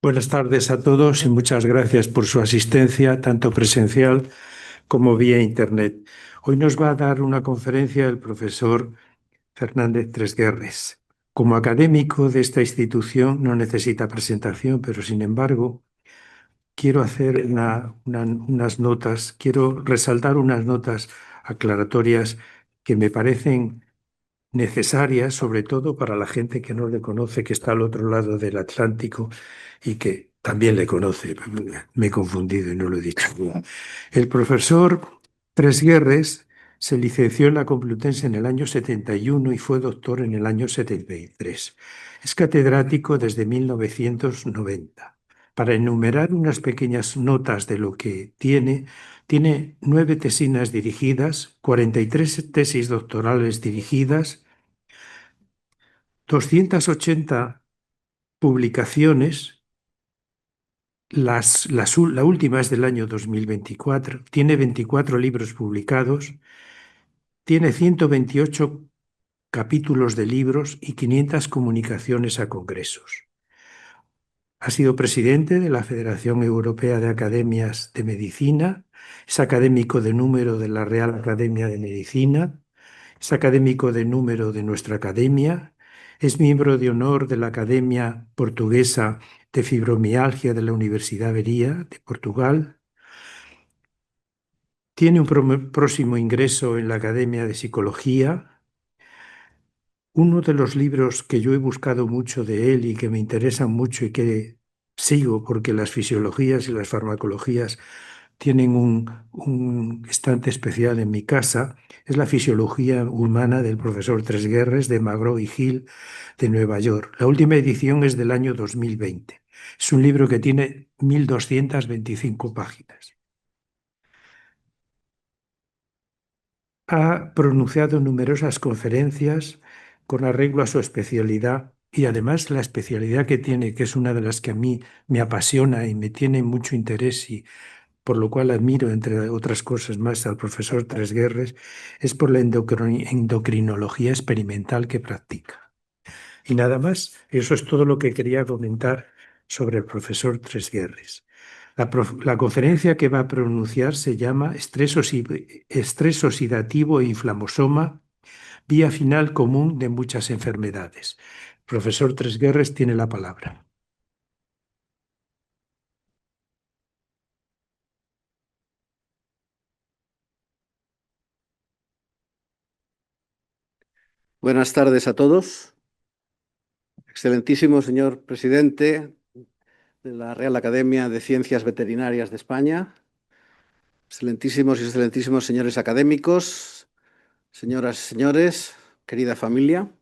Buenas tardes a todos y muchas gracias por su asistencia, tanto presencial como vía Internet. Hoy nos va a dar una conferencia el profesor Fernández Tresguerres. Como académico de esta institución no necesita presentación, pero sin embargo quiero hacer unas notas, quiero resaltar unas notas aclaratorias que me parecen necesarias, sobre todo para la gente que no le conoce, que está al otro lado del Atlántico y que también le conoce. Me he confundido y no lo he dicho. El profesor Tresguerres se licenció en la Complutense en el año 71 y fue doctor en el año 73. Es catedrático desde 1990. Para enumerar unas pequeñas notas de lo que tiene 9 tesinas dirigidas, 43 tesis doctorales dirigidas, 280 publicaciones, la última es del año 2024, tiene 24 libros publicados, tiene 128 capítulos de libros y 500 comunicaciones a congresos. Ha sido presidente de la Federación Europea de Academias de Medicina, es académico de número de la Real Academia de Medicina, es académico de número de nuestra academia, es miembro de honor de la Academia Portuguesa de Fibromialgia de la Universidad Beria de Portugal, tiene un próximo ingreso en la Academia de Psicología. Uno de los libros que yo he buscado mucho de él y que me interesan mucho y que sigo porque las fisiologías y las farmacologías tienen un estante especial en mi casa, es La fisiología humana del profesor Tresguerres de Magro y Gil de Nueva York. La última edición es del año 2020. Es un libro que tiene 1225 páginas. Ha pronunciado numerosas conferencias con arreglo a su especialidad y además la especialidad que tiene, que es una de las que a mí me apasiona y me tiene mucho interés y por lo cual admiro, entre otras cosas más, al profesor Tresguerres, es por la endocrinología experimental que practica. Y nada más, eso es todo lo que quería comentar sobre el profesor Tresguerres. La conferencia que va a pronunciar se llama Estrés oxidativo e inflamosoma, vía final común de muchas enfermedades. El profesor Tresguerres tiene la palabra. Buenas tardes a todos. Excelentísimo señor presidente de la Real Academia de Ciencias Veterinarias de España, excelentísimos y excelentísimos señores académicos, señoras y señores, querida familia.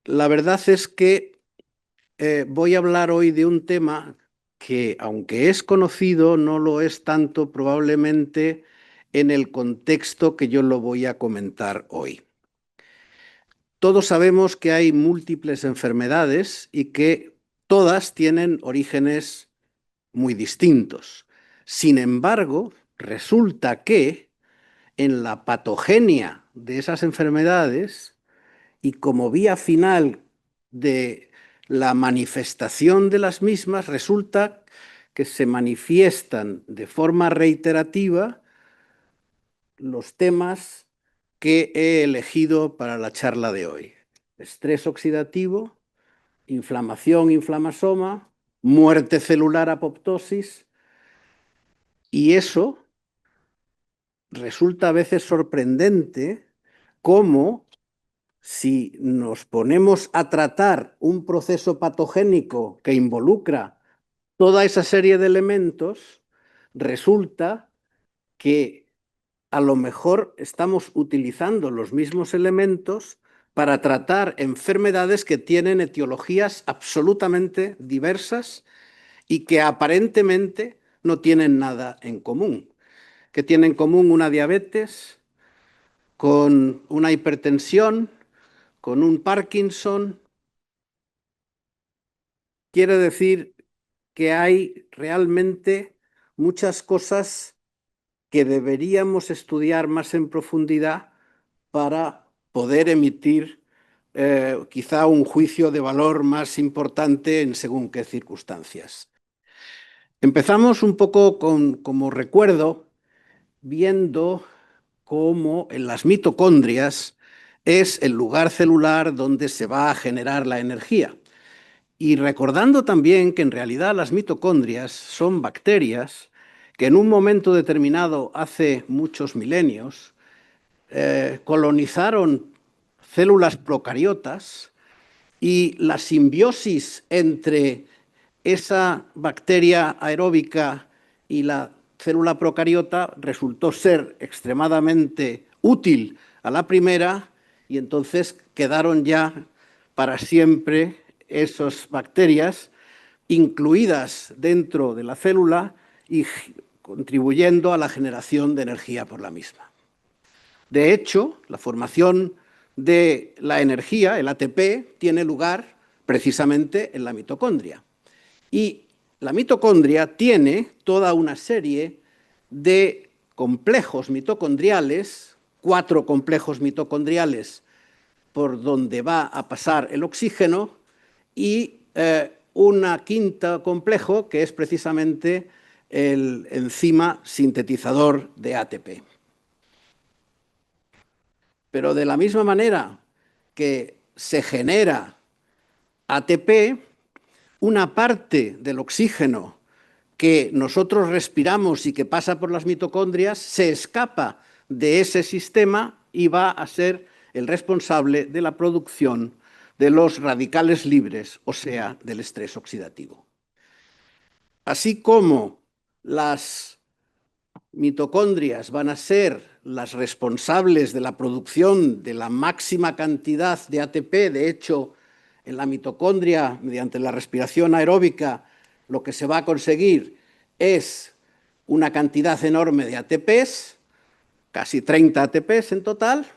La verdad es que voy a hablar hoy de un tema que, aunque es conocido, no lo es tanto probablemente en el contexto que yo lo voy a comentar hoy. Todos sabemos que hay múltiples enfermedades y que todas tienen orígenes muy distintos. Sin embargo, resulta que en la patogenia de esas enfermedades y como vía final de la manifestación de las mismas, resulta que se manifiestan de forma reiterativa los temas que he elegido para la charla de hoy. Estrés oxidativo, inflamación, inflamasoma, muerte celular, apoptosis, y eso resulta a veces sorprendente cómo si nos ponemos a tratar un proceso patogénico que involucra toda esa serie de elementos, resulta que a lo mejor estamos utilizando los mismos elementos para tratar enfermedades que tienen etiologías absolutamente diversas y que aparentemente no tienen nada en común. Que tiene en común una diabetes con una hipertensión, con un Parkinson. Quiere decir que hay realmente muchas cosas que deberíamos estudiar más en profundidad para poder emitir quizá un juicio de valor más importante en según qué circunstancias. Empezamos un poco como recuerdo, viendo cómo en las mitocondrias es el lugar celular donde se va a generar la energía. Y recordando también que en realidad las mitocondrias son bacterias que en un momento determinado, hace muchos milenios, colonizaron células procariotas y la simbiosis entre esa bacteria aeróbica y la célula procariota resultó ser extremadamente útil a la primera y entonces quedaron ya para siempre esas bacterias incluidas dentro de la célula y contribuyendo a la generación de energía por la misma. De hecho, la formación de la energía, el ATP, tiene lugar precisamente en la mitocondria. Y la mitocondria tiene toda una serie de complejos mitocondriales, 4 complejos mitocondriales por donde va a pasar el oxígeno y un quinto complejo que es precisamente el enzima sintetizador de ATP. Pero de la misma manera que se genera ATP, una parte del oxígeno que nosotros respiramos y que pasa por las mitocondrias se escapa de ese sistema y va a ser el responsable de la producción de los radicales libres, o sea, del estrés oxidativo. Así como las mitocondrias van a ser las responsables de la producción de la máxima cantidad de ATP, de hecho, en la mitocondria, mediante la respiración aeróbica, lo que se va a conseguir es una cantidad enorme de ATPs, casi 30 ATPs en total,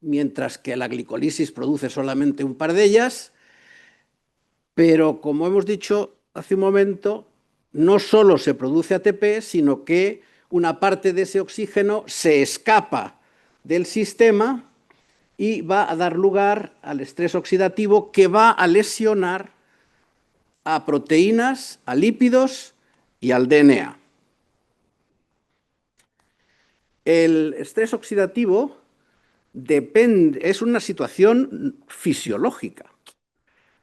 mientras que la glicolisis produce solamente un par de ellas, pero como hemos dicho hace un momento, no solo se produce ATP, sino que una parte de ese oxígeno se escapa del sistema y va a dar lugar al estrés oxidativo que va a lesionar a proteínas, a lípidos y al DNA. El estrés oxidativo es una situación fisiológica.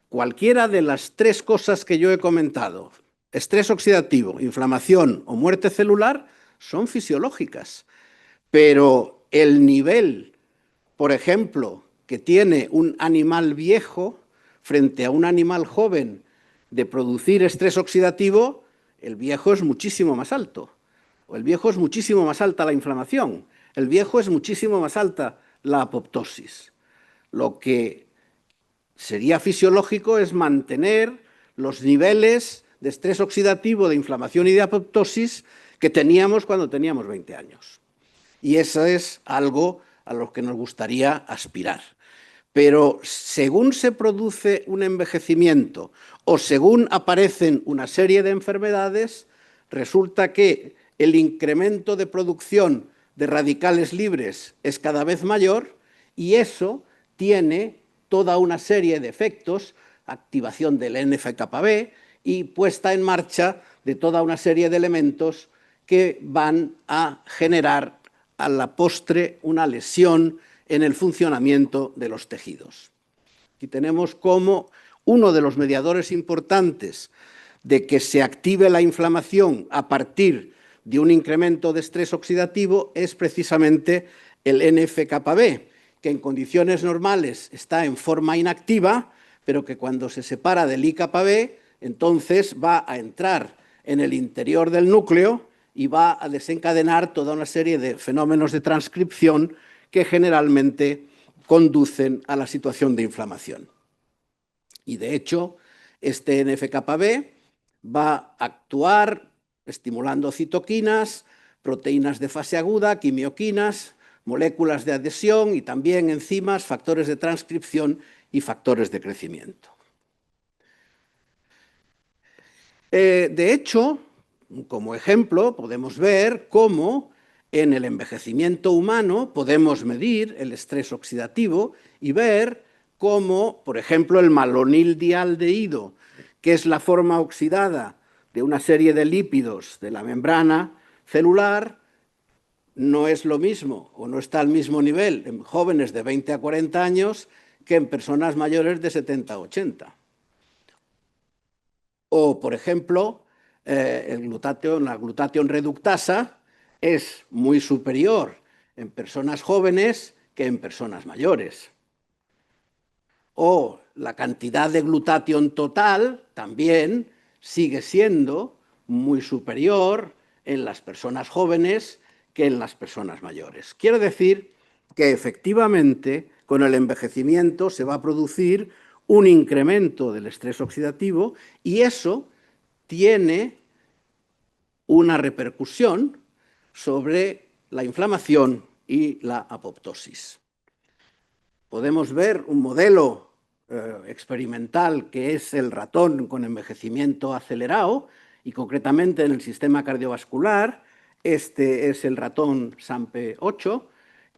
Cualquiera de las 3 cosas que yo he comentado, estrés oxidativo, inflamación o muerte celular, son fisiológicas. Pero el nivel, por ejemplo, que tiene un animal viejo frente a un animal joven de producir estrés oxidativo, el viejo es muchísimo más alto. O el viejo es muchísimo más alta la inflamación. El viejo es muchísimo más alta la apoptosis. Lo que sería fisiológico es mantener los niveles de estrés oxidativo, de inflamación y de apoptosis que teníamos cuando teníamos 20 años. Y eso es algo a lo que nos gustaría aspirar. Pero según se produce un envejecimiento o según aparecen una serie de enfermedades, resulta que el incremento de producción de radicales libres es cada vez mayor y eso tiene toda una serie de efectos, activación del NF-κB y puesta en marcha de toda una serie de elementos que van a generar a la postre una lesión en el funcionamiento de los tejidos. Aquí tenemos como uno de los mediadores importantes de que se active la inflamación a partir de un incremento de estrés oxidativo es precisamente el NF-κB, que en condiciones normales está en forma inactiva, pero que cuando se separa del IκB, entonces va a entrar en el interior del núcleo y va a desencadenar toda una serie de fenómenos de transcripción que generalmente conducen a la situación de inflamación. Y de hecho, este NF-κB va a actuar estimulando citoquinas, proteínas de fase aguda, quimioquinas, moléculas de adhesión y también enzimas, factores de transcripción y factores de crecimiento. De hecho, como ejemplo, podemos ver cómo En el envejecimiento humano podemos medir el estrés oxidativo y ver cómo, por ejemplo, el malonildialdehído, que es la forma oxidada de una serie de lípidos de la membrana celular, no es lo mismo o no está al mismo nivel en jóvenes de 20 a 40 años que en personas mayores de 70 a 80. O, por ejemplo, la glutatión reductasa es muy superior en personas jóvenes que en personas mayores. O la cantidad de glutatión total también sigue siendo muy superior en las personas jóvenes que en las personas mayores. Quiero decir que efectivamente con el envejecimiento se va a producir un incremento del estrés oxidativo y eso tiene una repercusión sobre la inflamación y la apoptosis. Podemos ver un modelo experimental que es el ratón con envejecimiento acelerado y concretamente en el sistema cardiovascular. Este es el ratón SAMPE8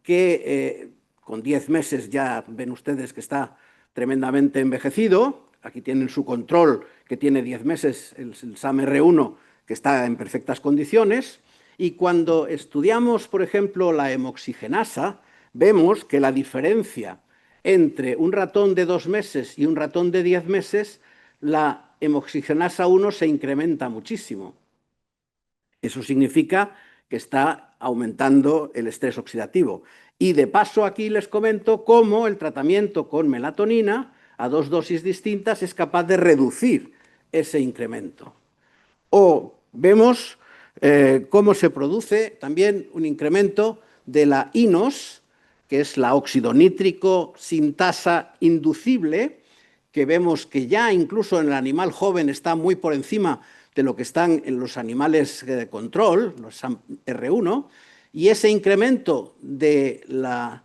que con 10 meses ya ven ustedes que está tremendamente envejecido. Aquí tienen su control que tiene 10 meses, el SAMR1, que está en perfectas condiciones. Y cuando estudiamos, por ejemplo, la hemoxigenasa, vemos que la diferencia entre un ratón de 2 meses y un ratón de 10 meses, la hemoxigenasa 1 se incrementa muchísimo. Eso significa que está aumentando el estrés oxidativo. Y de paso aquí les comento cómo el tratamiento con melatonina a 2 dosis distintas es capaz de reducir ese incremento. O vemos cómo se produce también un incremento de la INOS, que es la óxido nítrico sintasa inducible, que vemos que ya incluso en el animal joven está muy por encima de lo que están en los animales de control, los R1, y ese incremento de la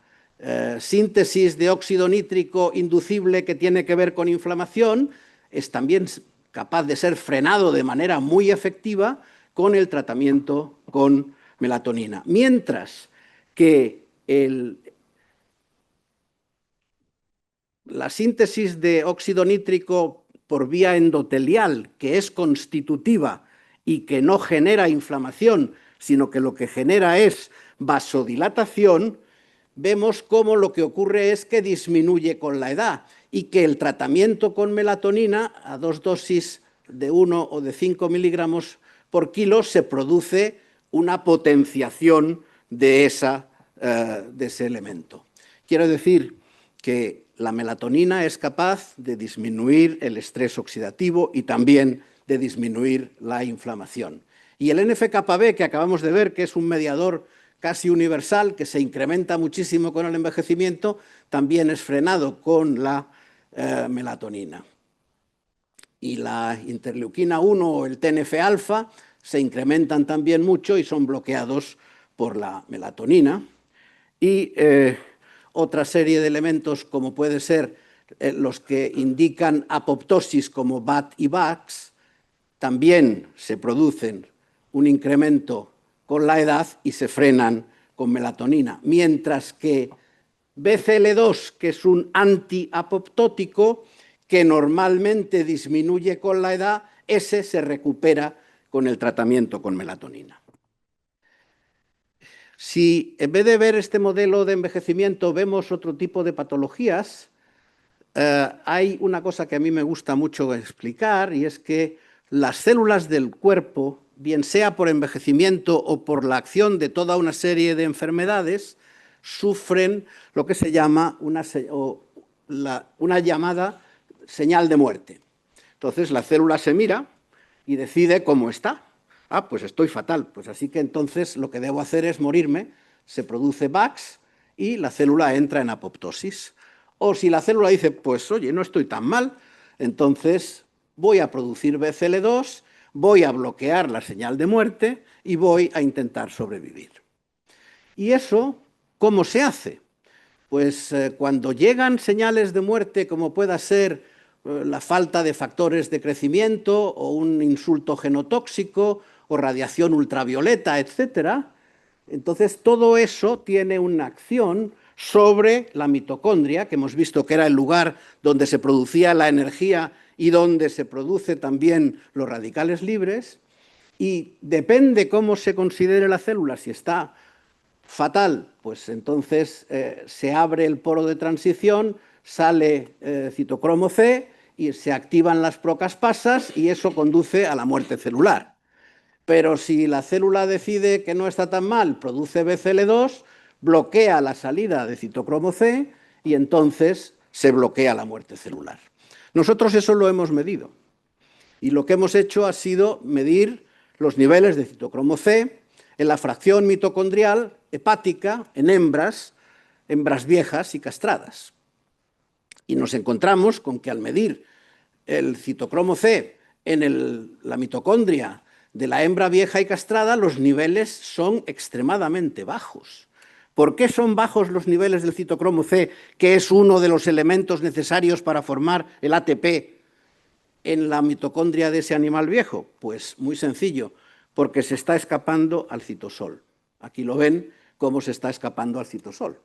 síntesis de óxido nítrico inducible que tiene que ver con inflamación es también capaz de ser frenado de manera muy efectiva con el tratamiento con melatonina. Mientras que la síntesis de óxido nítrico por vía endotelial, que es constitutiva y que no genera inflamación, sino que lo que genera es vasodilatación, vemos cómo lo que ocurre es que disminuye con la edad y que el tratamiento con melatonina a 2 dosis de 1 o de 5 miligramos por kilo se produce una potenciación de ese elemento. Quiero decir que la melatonina es capaz de disminuir el estrés oxidativo y también de disminuir la inflamación. Y el NF-κB, que acabamos de ver, que es un mediador casi universal, que se incrementa muchísimo con el envejecimiento, también es frenado con la melatonina. Y la interleuquina 1 o el TNF-alfa se incrementan también mucho y son bloqueados por la melatonina. Y otra serie de elementos como puede ser los que indican apoptosis como BAT y VAX, también se producen un incremento con la edad y se frenan con melatonina, mientras que BCL2, que es un antiapoptótico que normalmente disminuye con la edad, ese se recupera con el tratamiento con melatonina. Si en vez de ver este modelo de envejecimiento vemos otro tipo de patologías, hay una cosa que a mí me gusta mucho explicar y es que las células del cuerpo, bien sea por envejecimiento o por la acción de toda una serie de enfermedades, sufren lo que se llama una llamada señal de muerte. Entonces la célula se mira y decide cómo está. Ah, pues estoy fatal, pues así que entonces lo que debo hacer es morirme, se produce VAX y la célula entra en apoptosis. O si la célula dice, pues oye, no estoy tan mal, entonces voy a producir BCL2, voy a bloquear la señal de muerte y voy a intentar sobrevivir. ¿Y eso cómo se hace? Pues cuando llegan señales de muerte como pueda ser la falta de factores de crecimiento o un insulto genotóxico o radiación ultravioleta, etcétera, Entonces, todo eso tiene una acción sobre la mitocondria, que hemos visto que era el lugar donde se producía la energía y donde se produce también los radicales libres, y depende cómo se considere la célula, si está fatal, pues entonces se abre el poro de transición, sale citocromo C y se activan las procaspasas y eso conduce a la muerte celular. Pero si la célula decide que no está tan mal, produce BCL2, bloquea la salida de citocromo C y entonces se bloquea la muerte celular. Nosotros eso lo hemos medido y lo que hemos hecho ha sido medir los niveles de citocromo C en la fracción mitocondrial hepática en hembras viejas y castradas. Y nos encontramos con que al medir el citocromo C en la mitocondria de la hembra vieja y castrada, los niveles son extremadamente bajos. ¿Por qué son bajos los niveles del citocromo C, que es uno de los elementos necesarios para formar el ATP en la mitocondria de ese animal viejo? Pues muy sencillo, porque se está escapando al citosol. Aquí lo ven cómo se está escapando al citosol.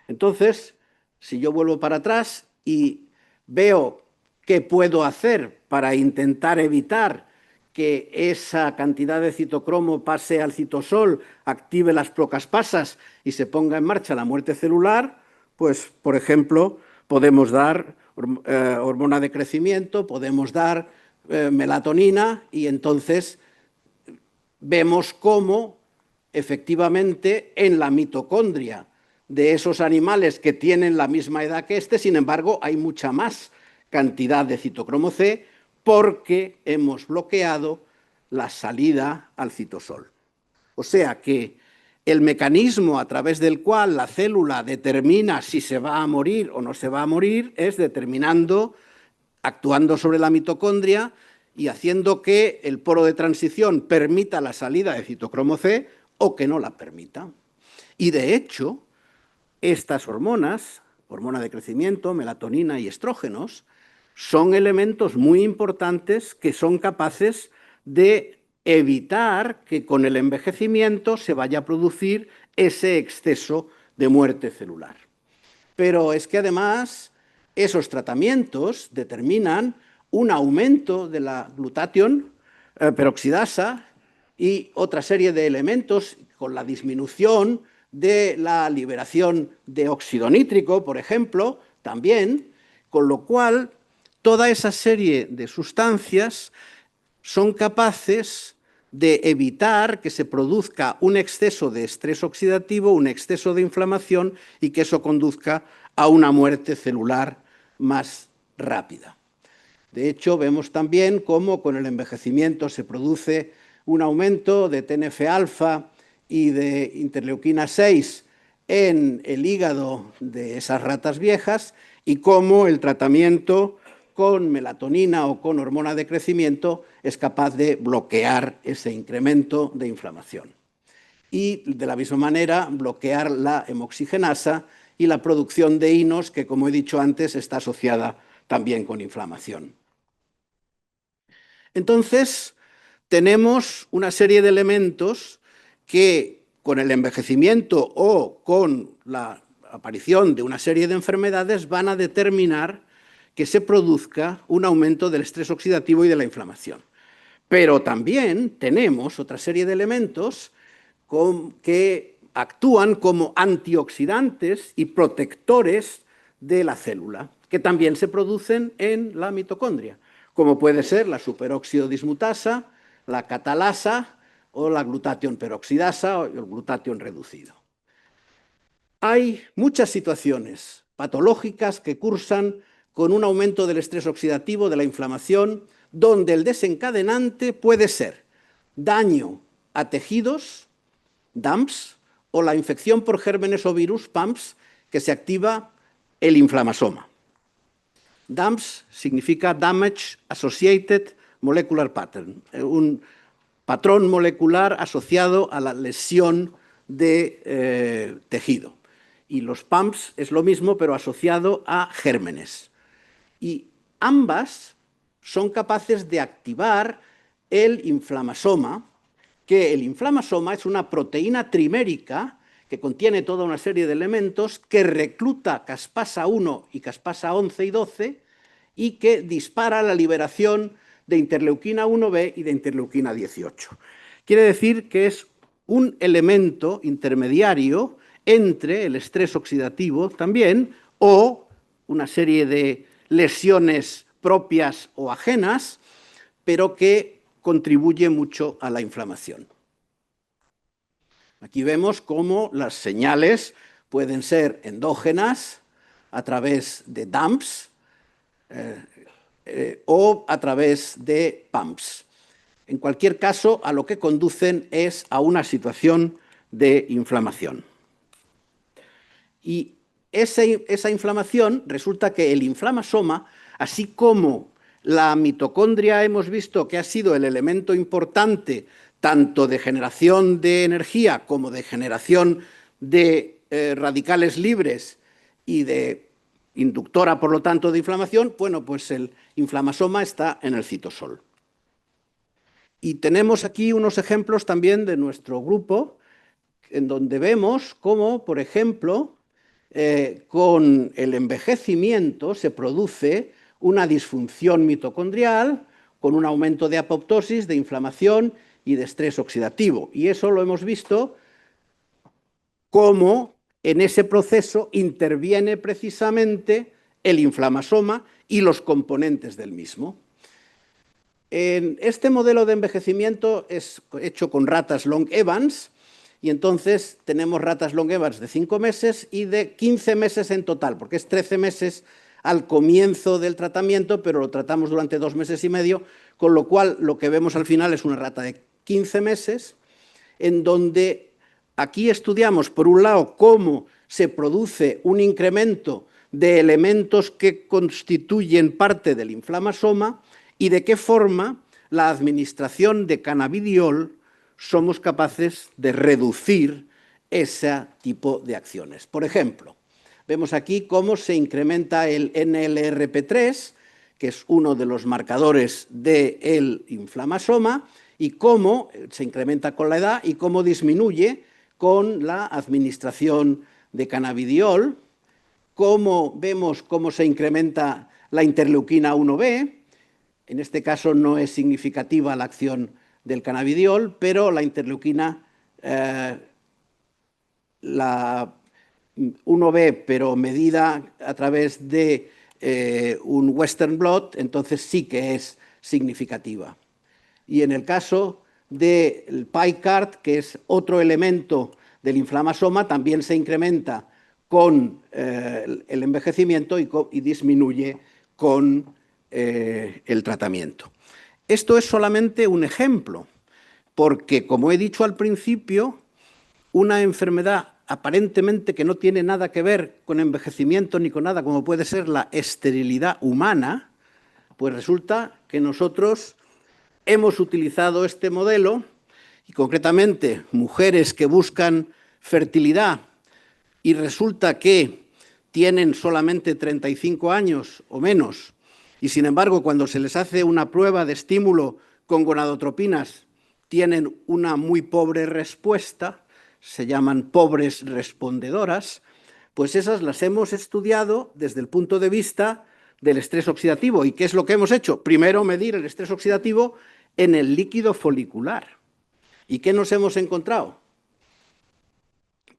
Entonces, si yo vuelvo para atrás y veo qué puedo hacer para intentar evitar que esa cantidad de citocromo pase al citosol, active las procaspasas y se ponga en marcha la muerte celular, pues, por ejemplo, podemos dar hormona de crecimiento, podemos dar melatonina y entonces vemos cómo efectivamente en la mitocondria de esos animales que tienen la misma edad que este, sin embargo, hay mucha más cantidad de citocromo C porque hemos bloqueado la salida al citosol. O sea que el mecanismo a través del cual la célula determina si se va a morir o no se va a morir es actuando sobre la mitocondria y haciendo que el poro de transición permita la salida de citocromo C o que no la permita. Y de hecho, estas hormonas, hormona de crecimiento, melatonina y estrógenos, son elementos muy importantes que son capaces de evitar que con el envejecimiento se vaya a producir ese exceso de muerte celular. Pero es que además esos tratamientos determinan un aumento de la glutatión peroxidasa y otra serie de elementos con la disminución de la liberación de óxido nítrico, por ejemplo, también, con lo cual toda esa serie de sustancias son capaces de evitar que se produzca un exceso de estrés oxidativo, un exceso de inflamación y que eso conduzca a una muerte celular más rápida. De hecho, vemos también cómo con el envejecimiento se produce un aumento de TNF-alfa y de interleuquina 6 en el hígado de esas ratas viejas y cómo el tratamiento con melatonina o con hormona de crecimiento es capaz de bloquear ese incremento de inflamación. Y de la misma manera bloquear la hemoxigenasa y la producción de inos que, como he dicho antes, está asociada también con inflamación. Entonces, tenemos una serie de elementos que con el envejecimiento o con la aparición de una serie de enfermedades van a determinar que se produzca un aumento del estrés oxidativo y de la inflamación. Pero también tenemos otra serie de elementos que actúan como antioxidantes y protectores de la célula, que también se producen en la mitocondria, como puede ser la superóxido dismutasa, la catalasa o la glutatión peroxidasa o el glutatión reducido. Hay muchas situaciones patológicas que cursan con un aumento del estrés oxidativo, de la inflamación, donde el desencadenante puede ser daño a tejidos, DAMPs, o la infección por gérmenes o virus, PAMPs, que se activa el inflamasoma. DAMPs significa Damage Associated Molecular Pattern, un patrón molecular asociado a la lesión de tejido. Y los PAMPs es lo mismo, pero asociado a gérmenes. Y ambas son capaces de activar el inflamasoma que el inflamasoma es una proteína trimérica que contiene toda una serie de elementos que recluta caspasa 1 y caspasa 11 y 12 y que dispara la liberación de interleuquina 1b y de interleuquina 18. Quiere decir que es un elemento intermediario entre el estrés oxidativo también o una serie de lesiones propias o ajenas, pero que contribuye mucho a la inflamación. Aquí vemos cómo las señales pueden ser endógenas a través de DAMPs o a través de PAMPs. En cualquier caso, a lo que conducen es a una situación de inflamación. Y esa inflamación resulta que el inflamasoma, así como la mitocondria hemos visto que ha sido el elemento importante tanto de generación de energía como de generación de radicales libres y de inductora, por lo tanto, de inflamación, bueno, pues el inflamasoma está en el citosol. Y tenemos aquí unos ejemplos también de nuestro grupo, en donde vemos cómo, por ejemplo, con el envejecimiento se produce una disfunción mitocondrial con un aumento de apoptosis, de inflamación y de estrés oxidativo. Y eso lo hemos visto cómo en ese proceso interviene precisamente el inflamasoma y los componentes del mismo. En este modelo de envejecimiento es hecho con ratas Long-Evans, y entonces tenemos ratas Long-Evans de 5 meses y de 15 meses en total, porque es 13 meses al comienzo del tratamiento, pero lo tratamos durante 2 meses y medio, con lo cual lo que vemos al final es una rata de 15 meses, en donde aquí estudiamos, por un lado, cómo se produce un incremento de elementos que constituyen parte del inflamasoma y de qué forma la administración de cannabidiol somos capaces de reducir ese tipo de acciones. Por ejemplo, vemos aquí cómo se incrementa el NLRP3, que es uno de los marcadores del inflamasoma, y cómo se incrementa con la edad y cómo disminuye con la administración de cannabidiol, cómo vemos cómo se incrementa la interleuquina 1b, en este caso no es significativa la acción del cannabidiol, pero la interleuquina, la 1b, pero medida a través de un Western blot, entonces sí que es significativa. Y en el caso del PICARD, que es otro elemento del inflamasoma, también se incrementa con el envejecimiento y disminuye con el tratamiento. Esto es solamente un ejemplo, porque, como he dicho al principio, una enfermedad aparentemente que no tiene nada que ver con envejecimiento ni con nada, como puede ser la esterilidad humana, pues resulta que nosotros hemos utilizado este modelo y concretamente mujeres que buscan fertilidad y resulta que tienen solamente 35 años o menos y sin embargo cuando se les hace una prueba de estímulo con gonadotropinas tienen una muy pobre respuesta, se llaman pobres respondedoras, pues esas las hemos estudiado desde el punto de vista del estrés oxidativo. ¿Y qué es lo que hemos hecho? Primero medir el estrés oxidativo en el líquido folicular. ¿Y qué nos hemos encontrado?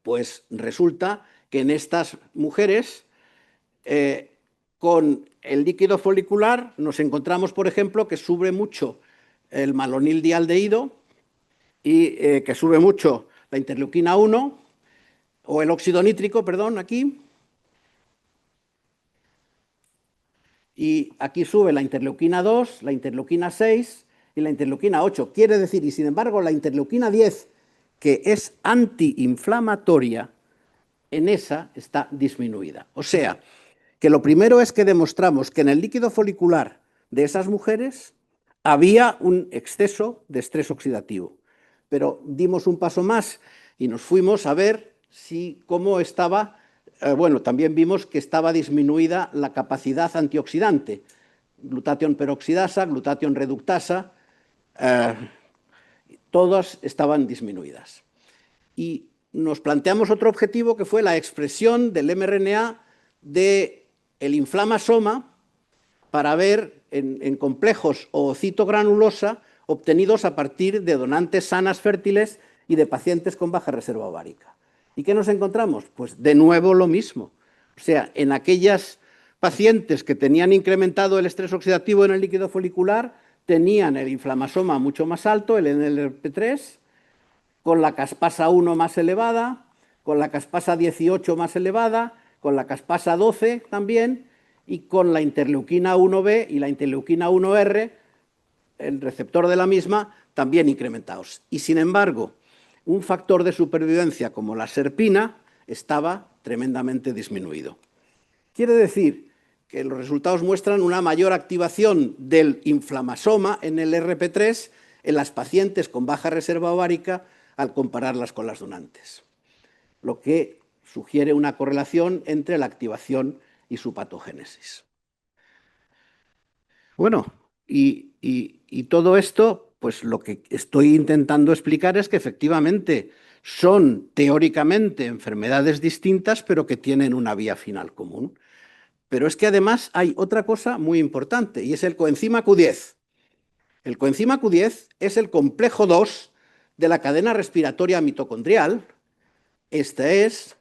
Pues resulta que en estas mujeres, con el líquido folicular, nos encontramos, por ejemplo, que sube mucho el malonildialdehído y que sube mucho la interleuquina 1, o el óxido nítrico, perdón, aquí. Y aquí sube la interleuquina 2, la interleuquina 6 y la interleuquina 8. Quiere decir, y sin embargo, la interleuquina 10, que es antiinflamatoria, en esa está disminuida. O sea, que lo primero es que demostramos que en el líquido folicular de esas mujeres había un exceso de estrés oxidativo. Pero dimos un paso más y nos fuimos a ver cómo estaba. Bueno, también vimos que estaba disminuida la capacidad antioxidante, glutatión peroxidasa, glutatión reductasa, todas estaban disminuidas. Y nos planteamos otro objetivo que fue la expresión del mRNA del inflamasoma para ver en complejos oocitogranulosa obtenidos a partir de donantes sanas fértiles y de pacientes con baja reserva ovárica. ¿Y qué nos encontramos? Pues de nuevo lo mismo. O sea, en aquellas pacientes que tenían incrementado el estrés oxidativo en el líquido folicular, tenían el inflamasoma mucho más alto, el NLRP3, con la caspasa 1 más elevada, con la caspasa 18 más elevada, con la caspasa 12 también, y con la interleuquina 1B y la interleuquina 1R, el receptor de la misma, también incrementados. Y sin embargo, un factor de supervivencia como la serpina estaba tremendamente disminuido. Quiere decir que los resultados muestran una mayor activación del inflamasoma en el RP3 en las pacientes con baja reserva ovárica al compararlas con las donantes, lo que sugiere una correlación entre la activación y su patogénesis. Bueno, y todo esto, pues lo que estoy intentando explicar es que efectivamente son teóricamente enfermedades distintas, pero que tienen una vía final común. Pero es que además hay otra cosa muy importante, y es el coenzima Q10. El coenzima Q10 es el complejo 2 de la cadena respiratoria mitocondrial. Esta es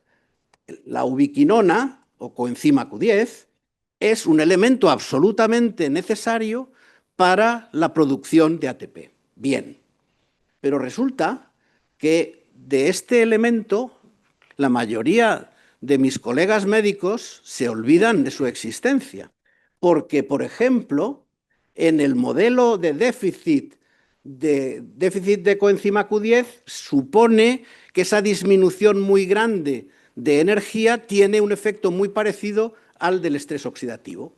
la ubiquinona, o coenzima Q10, es un elemento absolutamente necesario para la producción de ATP. Bien, pero resulta que de este elemento la mayoría de mis colegas médicos se olvidan de su existencia, porque, por ejemplo, en el modelo de déficit de coenzima Q10 supone que esa disminución muy grande de energía tiene un efecto muy parecido al del estrés oxidativo.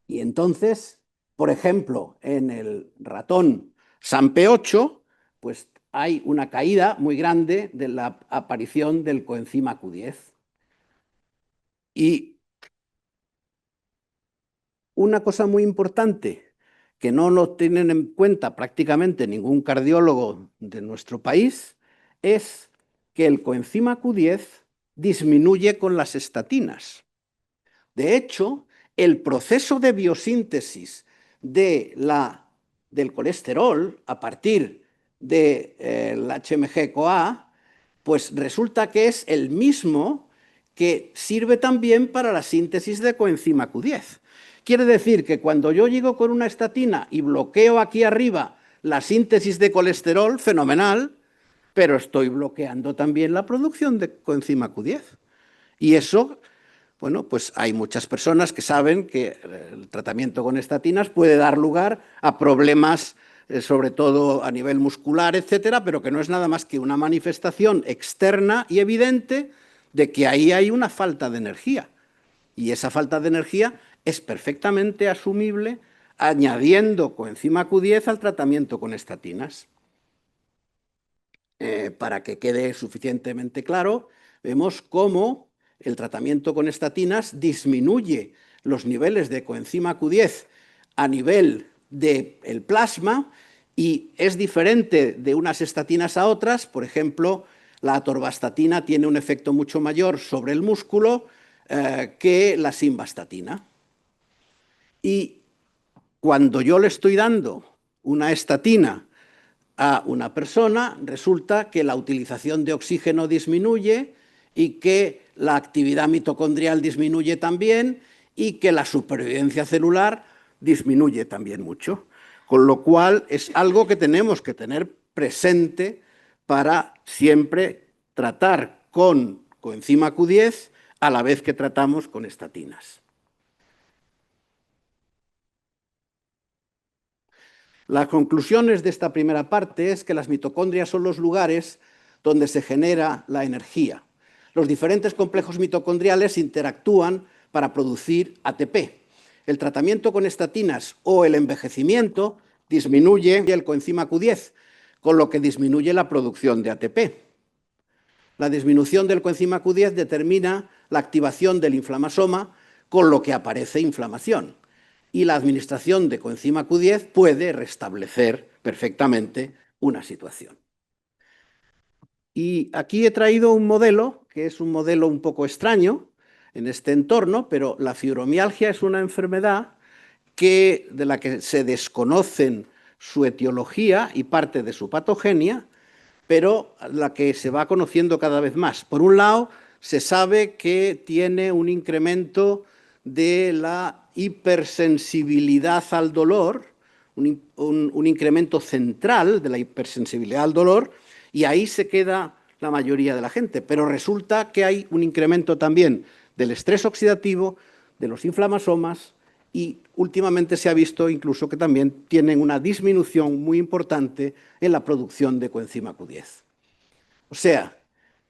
Y entonces, por ejemplo, en el ratón SAMP8, pues hay una caída muy grande de la aparición del coenzima Q10. Y una cosa muy importante que no lo tienen en cuenta prácticamente ningún cardiólogo de nuestro país es que el coenzima Q10 disminuye con las estatinas. De hecho, el proceso de biosíntesis del colesterol a partir del HMG-CoA, pues resulta que es el mismo que sirve también para la síntesis de coenzima Q10. Quiere decir que cuando yo llego con una estatina y bloqueo aquí arriba la síntesis de colesterol, fenomenal, pero estoy bloqueando también la producción de coenzima Q10. Y eso, bueno, pues hay muchas personas que saben que el tratamiento con estatinas puede dar lugar a problemas, sobre todo a nivel muscular, etcétera, pero que no es nada más que una manifestación externa y evidente de que ahí hay una falta de energía. Y esa falta de energía es perfectamente asumible añadiendo coenzima Q10 al tratamiento con estatinas. Para que quede suficientemente claro, vemos cómo el tratamiento con estatinas disminuye los niveles de coenzima Q10 a nivel del plasma y es diferente de unas estatinas a otras. Por ejemplo, la atorvastatina tiene un efecto mucho mayor sobre el músculo que la simvastatina. Y cuando yo le estoy dando una estatina a una persona, resulta que la utilización de oxígeno disminuye y que la actividad mitocondrial disminuye también y que la supervivencia celular disminuye también mucho. Con lo cual es algo que tenemos que tener presente para siempre tratar con coenzima Q10 a la vez que tratamos con estatinas. Las conclusiones de esta primera parte es que las mitocondrias son los lugares donde se genera la energía. Los diferentes complejos mitocondriales interactúan para producir ATP. El tratamiento con estatinas o el envejecimiento disminuye el coenzima Q10, con lo que disminuye la producción de ATP. La disminución del coenzima Q10 determina la activación del inflamasoma, con lo que aparece inflamación. y la administración de coenzima Q10 puede restablecer perfectamente una situación. Y aquí he traído un modelo, que es un modelo un poco extraño en este entorno, pero la fibromialgia es una enfermedad de la que se desconocen su etiología y parte de su patogenia, pero la que se va conociendo cada vez más. Por un lado, se sabe que tiene un incremento de la hipersensibilidad al dolor, un incremento central de la hipersensibilidad al dolor, y ahí se queda la mayoría de la gente. Pero resulta que hay un incremento también del estrés oxidativo, de los inflamasomas, y últimamente se ha visto incluso que también tienen una disminución muy importante en la producción de coenzima Q10. O sea,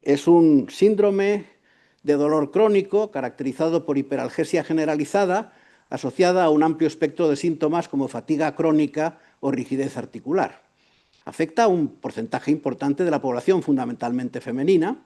es un síndrome de dolor crónico caracterizado por hiperalgesia generalizada asociada a un amplio espectro de síntomas como fatiga crónica o rigidez articular. Afecta a un porcentaje importante de la población, fundamentalmente femenina,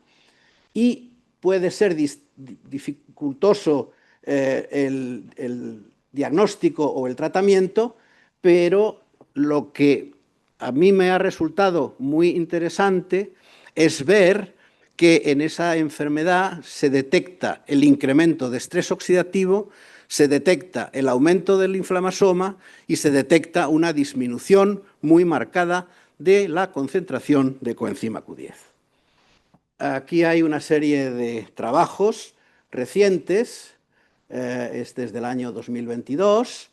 y puede ser dificultoso el diagnóstico o el tratamiento, pero lo que a mí me ha resultado muy interesante es ver que en esa enfermedad se detecta el incremento de estrés oxidativo, se detecta el aumento del inflamasoma y se detecta una disminución muy marcada de la concentración de coenzima Q10. Aquí hay una serie de trabajos recientes, este es del año 2022,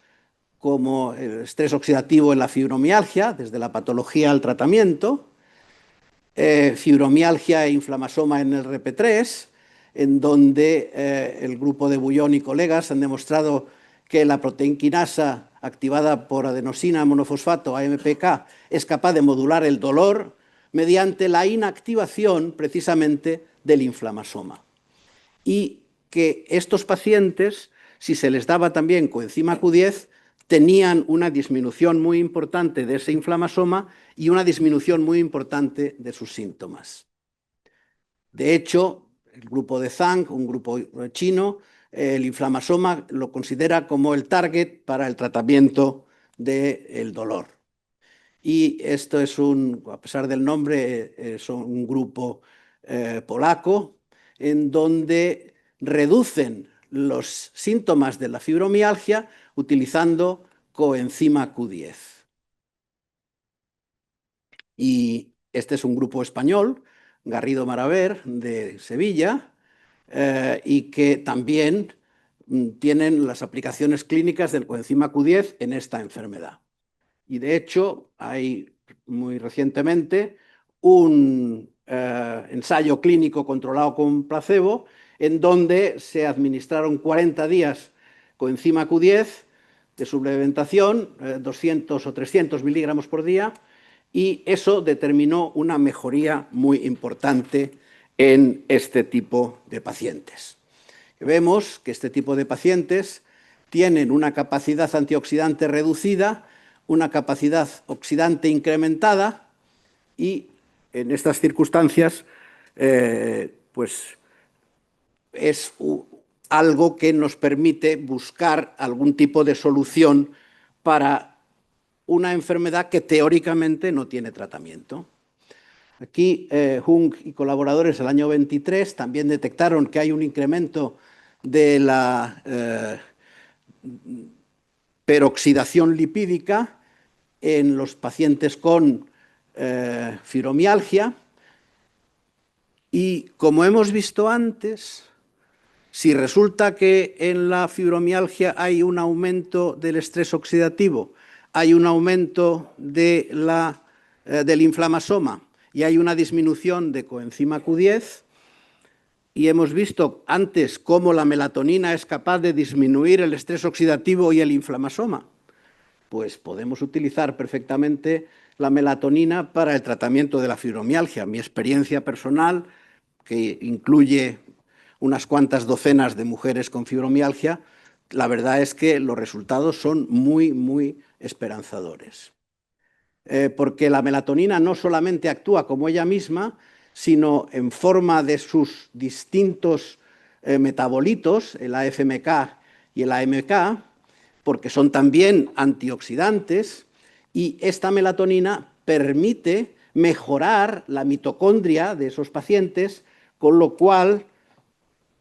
como el estrés oxidativo en la fibromialgia, desde la patología al tratamiento, fibromialgia e inflamasoma en el RP3, en donde el grupo de Bullón y colegas han demostrado que la proteinquinasa activada por adenosina monofosfato, AMPK, es capaz de modular el dolor mediante la inactivación precisamente del inflamasoma. Y que estos pacientes, si se les daba también coenzima Q10, tenían una disminución muy importante de ese inflamasoma y una disminución muy importante de sus síntomas. De hecho, el grupo de Zhang, un grupo chino, el inflamasoma lo considera como el target para el tratamiento del dolor. Y esto es a pesar del nombre, es un grupo polaco en donde reducen los síntomas de la fibromialgia utilizando coenzima Q10. Y este es un grupo español, Garrido Maraver, de Sevilla, y que también tienen las aplicaciones clínicas del coenzima Q10 en esta enfermedad. Y de hecho, hay muy recientemente un ensayo clínico controlado con placebo en donde se administraron 40 días coenzima Q10 de suplementación, 200 o 300 miligramos por día, y eso determinó una mejoría muy importante en este tipo de pacientes. Vemos que este tipo de pacientes tienen una capacidad antioxidante reducida, una capacidad oxidante incrementada y en estas circunstancias pues es algo que nos permite buscar algún tipo de solución para una enfermedad que teóricamente no tiene tratamiento. Aquí Hung y colaboradores el año 23 también detectaron que hay un incremento de la peroxidación lipídica en los pacientes con fibromialgia y, como hemos visto antes, si resulta que en la fibromialgia hay un aumento del estrés oxidativo, hay un aumento del inflamasoma y hay una disminución de coenzima Q10, y hemos visto antes cómo la melatonina es capaz de disminuir el estrés oxidativo y el inflamasoma, pues podemos utilizar perfectamente la melatonina para el tratamiento de la fibromialgia. Mi experiencia personal, que incluye unas cuantas docenas de mujeres con fibromialgia, la verdad es que los resultados son muy, muy esperanzadores. Porque la melatonina no solamente actúa como ella misma, sino en forma de sus distintos metabolitos, el AFMK y el AMK, porque son también antioxidantes y esta melatonina permite mejorar la mitocondria de esos pacientes, con lo cual,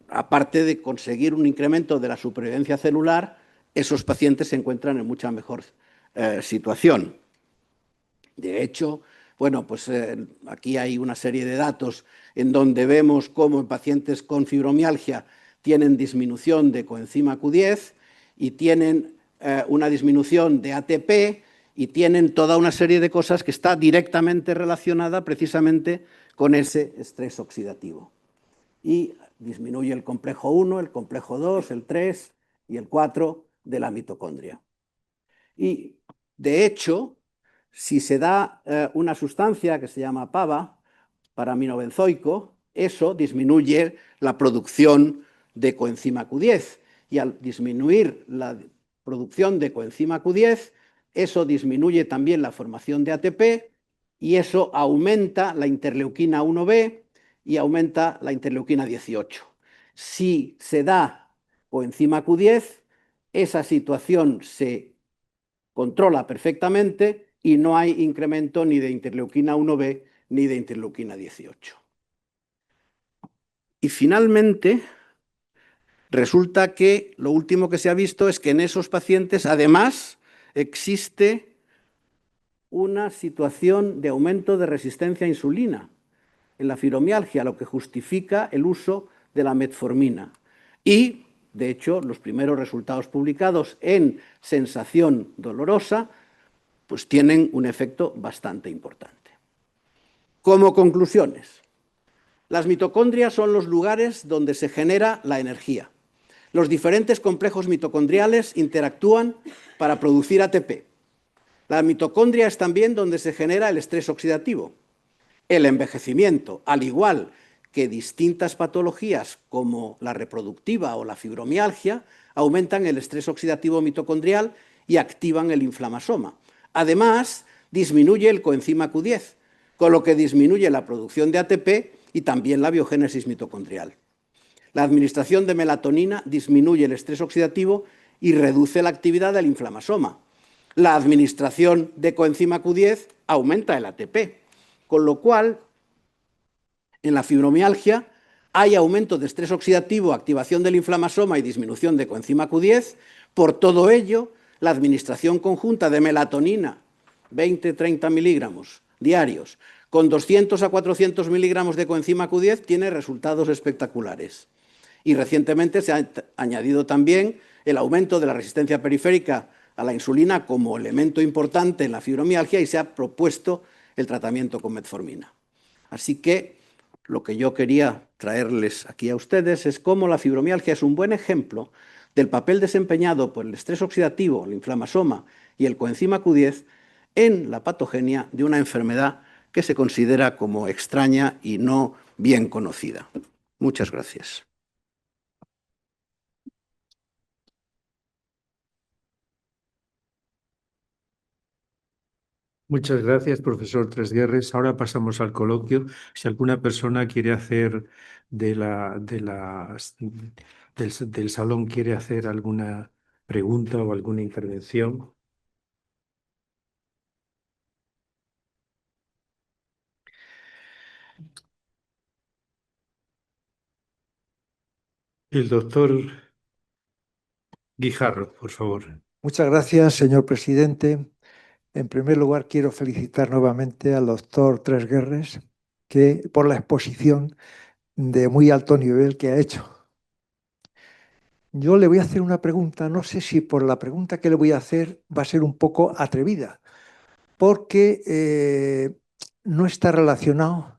aparte de conseguir un incremento de la supervivencia celular, esos pacientes se encuentran en mucha mejor situación. De hecho, bueno, pues aquí hay una serie de datos en donde vemos cómo en pacientes con fibromialgia tienen disminución de coenzima Q10 y tienen una disminución de ATP y tienen toda una serie de cosas que está directamente relacionada precisamente con ese estrés oxidativo. Y disminuye el complejo 1, el complejo 2, el 3 y el 4 de la mitocondria. Y, de hecho, si se da una sustancia que se llama PABA, paraminobenzoico, eso disminuye la producción de coenzima Q10. Y al disminuir la producción de coenzima Q10, eso disminuye también la formación de ATP y eso aumenta la interleuquina 1B y aumenta la interleuquina 18. Si se da coenzima Q10, esa situación se controla perfectamente y no hay incremento ni de interleuquina 1B ni de interleuquina 18. Y finalmente, resulta que lo último que se ha visto es que en esos pacientes, además, existe una situación de aumento de resistencia a insulina en la fibromialgia, lo que justifica el uso de la metformina. Y, de hecho, los primeros resultados publicados en sensación dolorosa pues tienen un efecto bastante importante. Como conclusiones, las mitocondrias son los lugares donde se genera la energía. Los diferentes complejos mitocondriales interactúan para producir ATP. La mitocondria es también donde se genera el estrés oxidativo. El envejecimiento, al igual que distintas patologías como la reproductiva o la fibromialgia, aumentan el estrés oxidativo mitocondrial y activan el inflamasoma. Además, disminuye el coenzima Q10, con lo que disminuye la producción de ATP y también la biogénesis mitocondrial. La administración de melatonina disminuye el estrés oxidativo y reduce la actividad del inflamasoma. La administración de coenzima Q10 aumenta el ATP, con lo cual en la fibromialgia hay aumento de estrés oxidativo, activación del inflamasoma y disminución de coenzima Q10. Por todo ello, la administración conjunta de melatonina, 20-30 miligramos diarios, con 200 a 400 miligramos de coenzima Q10, tiene resultados espectaculares. Y recientemente se ha añadido también el aumento de la resistencia periférica a la insulina como elemento importante en la fibromialgia y se ha propuesto el tratamiento con metformina. Así que lo que yo quería traerles aquí a ustedes es cómo la fibromialgia es un buen ejemplo del papel desempeñado por el estrés oxidativo, el inflamasoma y el coenzima Q10 en la patogenia de una enfermedad que se considera como extraña y no bien conocida. Muchas gracias. Muchas gracias, profesor Tresguerres. Ahora pasamos al coloquio. Si alguna persona quiere hacer del salón, quiere hacer alguna pregunta o alguna intervención. El doctor Guijarro, por favor. Muchas gracias, señor presidente. En primer lugar, quiero felicitar nuevamente al doctor Tresguerres por la exposición de muy alto nivel que ha hecho. Yo le voy a hacer una pregunta, no sé si por la pregunta que le voy a hacer va a ser un poco atrevida, porque no está relacionado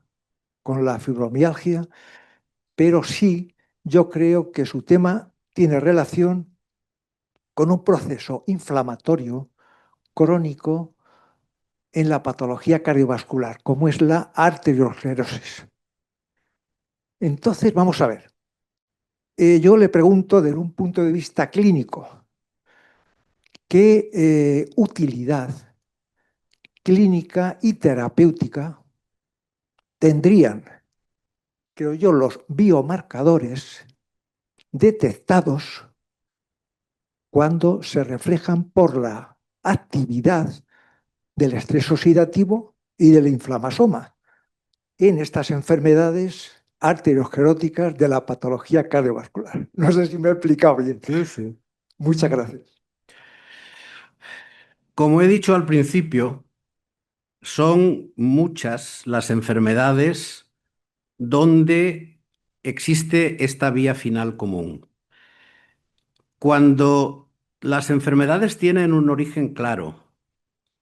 con la fibromialgia, pero sí yo creo que su tema tiene relación con un proceso inflamatorio crónico en la patología cardiovascular, como es la arteriosclerosis. Entonces, vamos a ver. Yo le pregunto desde un punto de vista clínico, ¿qué utilidad clínica y terapéutica tendrían, creo yo, los biomarcadores detectados cuando se reflejan por la actividad del estrés oxidativo y del inflamasoma en estas enfermedades arterioscleróticas de la patología cardiovascular. No sé si me he explicado bien. Sí, sí. Muchas gracias. Como he dicho al principio, son muchas las enfermedades donde existe esta vía final común. Cuando las enfermedades tienen un origen claro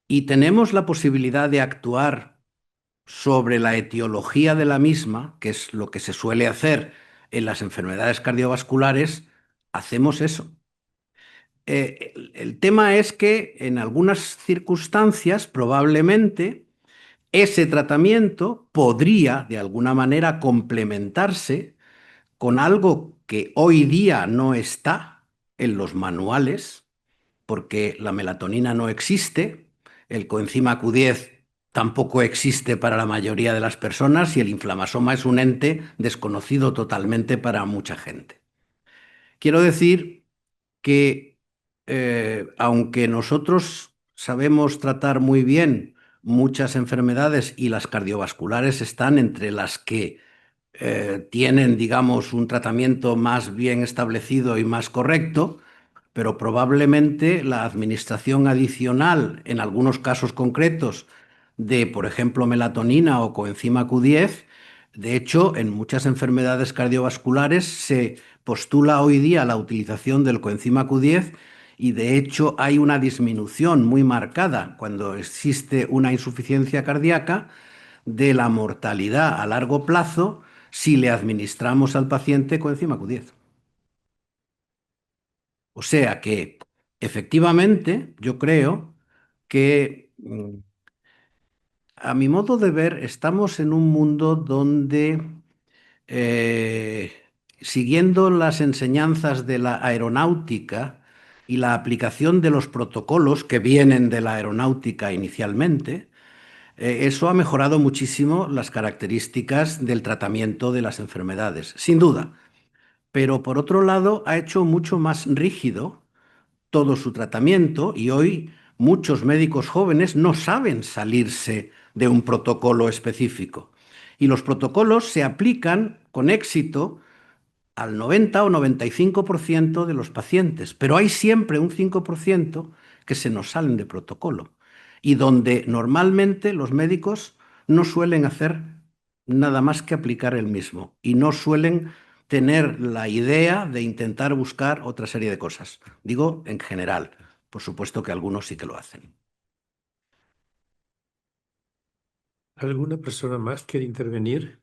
y tenemos la posibilidad de actuar sobre la etiología de la misma, que es lo que se suele hacer en las enfermedades cardiovasculares, hacemos eso. El tema es que en algunas circunstancias probablemente ese tratamiento podría de alguna manera complementarse con algo que hoy día no está en los manuales, porque la melatonina no existe, el coenzima Q10 tampoco existe para la mayoría de las personas y el inflamasoma es un ente desconocido totalmente para mucha gente. Quiero decir que aunque nosotros sabemos tratar muy bien muchas enfermedades y las cardiovasculares están entre las que tienen, digamos, un tratamiento más bien establecido y más correcto, pero probablemente la administración adicional, en algunos casos concretos, de, por ejemplo, melatonina o coenzima Q10, de hecho, en muchas enfermedades cardiovasculares se postula hoy día la utilización del coenzima Q10 y de hecho hay una disminución muy marcada cuando existe una insuficiencia cardíaca de la mortalidad a largo plazo si le administramos al paciente coenzima Q10. O sea que, efectivamente, yo creo que, a mi modo de ver, estamos en un mundo donde, eh, siguiendo las enseñanzas de la aeronáutica y la aplicación de los protocolos que vienen de la aeronáutica inicialmente, eso ha mejorado muchísimo las características del tratamiento de las enfermedades, sin duda. Pero por otro lado, ha hecho mucho más rígido todo su tratamiento y hoy muchos médicos jóvenes no saben salirse de un protocolo específico. Y los protocolos se aplican con éxito al 90 o 95% de los pacientes, pero hay siempre un 5% que se nos salen de protocolo y donde normalmente los médicos no suelen hacer nada más que aplicar el mismo y no suelen tener la idea de intentar buscar otra serie de cosas. Digo en general, por supuesto que algunos sí que lo hacen. ¿Alguna persona más quiere intervenir?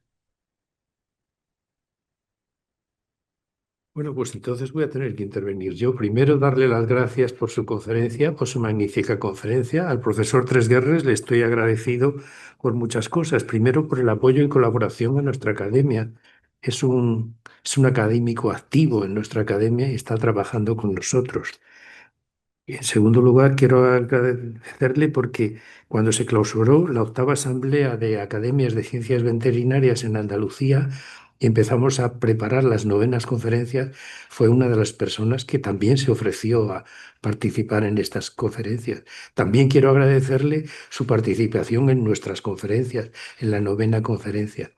Bueno, pues entonces voy a tener que intervenir yo. Primero, darle las gracias por su conferencia, por su magnífica conferencia. Al profesor Tresguerres le estoy agradecido por muchas cosas. Primero, por el apoyo y colaboración a nuestra academia. Es un académico activo en nuestra academia y está trabajando con nosotros. Y en segundo lugar, quiero agradecerle porque cuando se clausuró la octava Asamblea de Academias de Ciencias Veterinarias en Andalucía y empezamos a preparar las novenas conferencias, fue una de las personas que también se ofreció a participar en estas conferencias. También quiero agradecerle su participación en nuestras conferencias, en la novena conferencia.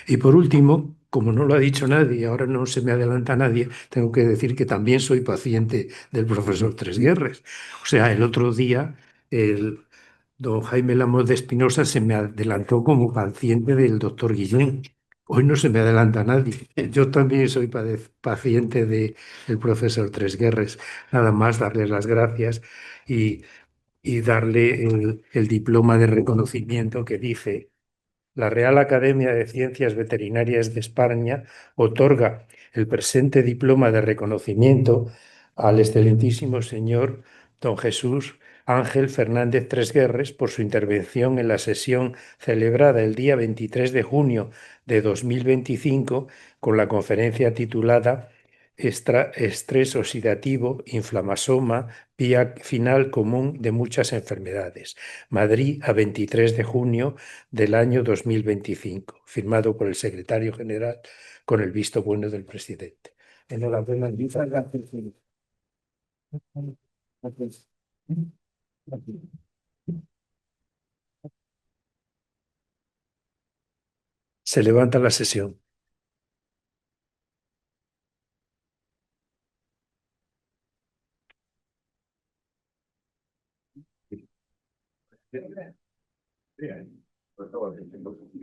Y por último, como no lo ha dicho nadie, ahora no se me adelanta nadie, tengo que decir que también soy paciente del profesor Tresguerres. O sea, el otro día el don Jaime Lamos de Espinosa se me adelantó como paciente del doctor Guillén. Hoy no se me adelanta nadie. Yo también soy paciente del profesor Tresguerres. Nada más darle las gracias y, y darle el diploma de reconocimiento que dice: la Real Academia de Ciencias Veterinarias de España otorga el presente diploma de reconocimiento al excelentísimo señor don Jesús Ángel Fernández Tresguerres por su intervención en la sesión celebrada el día 23 de junio de 2025 con la conferencia titulada Estrés oxidativo, inflamasoma, vía final común de muchas enfermedades. Madrid, a 23 de junio del año 2025, firmado por el secretario general con el visto bueno del presidente. Enhorabuena, muchas gracias. Se levanta la sesión.